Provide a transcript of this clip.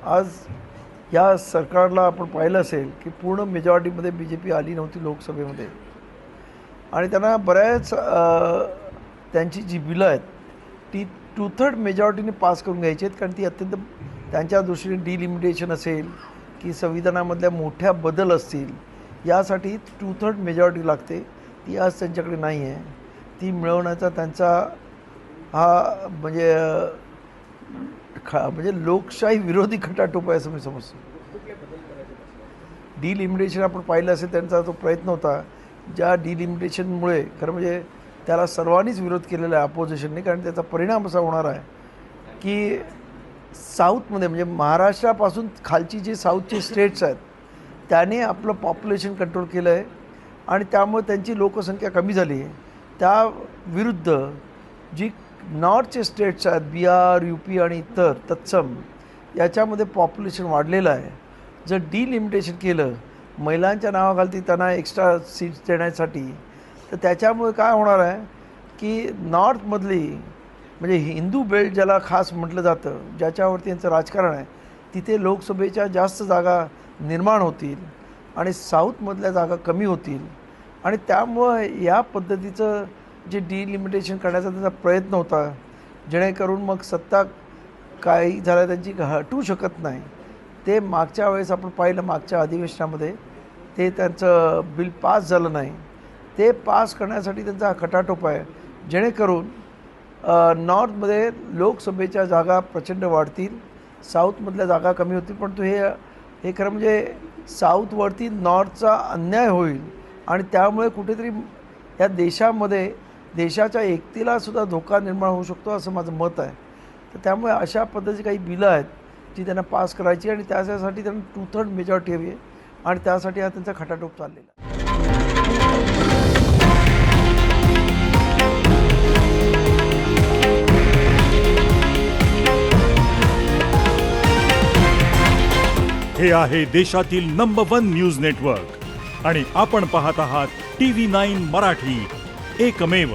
आज या सरकारला आपण पाहिलं असेल की पूर्ण मेजॉरिटीमध्ये BJP आली नव्हती लोकसभेमध्ये आणि त्यांना बऱ्याच त्यांची जी बिलं आहेत ती 2/3 मेजॉरिटीने पास करून घ्यायची आहेत, कारण ती अत्यंत त्यांच्या दृष्टीने डिलिमिटेशन असेल की संविधानामधल्या मोठ्या बदल असतील यासाठी 2/3 मेजॉरिटी लागते. ती आज त्यांच्याकडे नाही आहे. ती मिळवण्याचा त्यांचा हा म्हणजे लोकशाही विरोधी खटाटोप आहे असं मी समजतो. डिलिमिटेशन आपण पाहिलं असेल त्यांचा तो प्रयत्न होता, ज्या डिलिमिटेशनमुळे खरं म्हणजे त्याला सर्वांनीच विरोध केलेला आहे अपोजिशनने, कारण त्याचा परिणाम असा होणार आहे की साऊथमध्ये म्हणजे महाराष्ट्रापासून खालची जे साऊथचे स्टेट्स आहेत त्याने आपलं पॉप्युलेशन कंट्रोल केलं आहे आणि त्यामुळे त्यांची लोकसंख्या कमी झाली आहे. त्या विरुद्ध जी नॉर्थचे स्टेट्स आहेत बिहार, UP आणि इतर तत्सम याच्यामध्ये पॉप्युलेशन वाढलेलं आहे. जर डिलिमिटेशन केलं महिलांच्या नावाखाली त्यांना एक्स्ट्रा सीट्स देण्यासाठी, तर त्याच्यामुळे काय होणार आहे की नॉर्थमधली म्हणजे हिंदू बेल्ट ज्याला खास म्हटलं जातं, ज्याच्यावरती यांचं राजकारण आहे, तिथे लोकसभेच्या जास्त जागा निर्माण होतील आणि साऊथमधल्या जागा कमी होतील आणि त्यामुळं या पद्धतीचं जे डिलिमिटेशन करण्याचा त्यांचा प्रयत्न होता, जेणेकरून मग सत्ता काही झालं त्यांची हटू शकत नाही. ते मागच्या वेळेस आपण पाहिलं, मागच्या अधिवेशनामध्ये ते त्यांचं बिल पास झालं नाही. ते पास करण्यासाठी त्यांचा हा खटाटोप आहे, जेणेकरून नॉर्थमध्ये लोकसभेच्या जागा प्रचंड वाढतील, साऊथमधल्या जागा कमी होतील. पण हे खरं म्हणजे साऊथवरती नॉर्थचा अन्याय होईल आणि त्यामुळे कुठेतरी या देशामध्ये देशाच्या एकतेलासुद्धा धोका निर्माण होऊ शकतो असं माझं मत आहे. तर त्यामुळे अशा पद्धतीची काही बिलं आहेत जी त्यांना पास करायची आणि त्यासाठी त्यांना 2/3 मेजॉरिटी हवी आहे आणि त्यासाठी हा त्यांचा खटाटोप चाललेला आहे. हे आहे देशातील नंबर 1 न्यूज नेटवर्क आणि आपण पाहत आहात TV9 मराठी, एकमेव.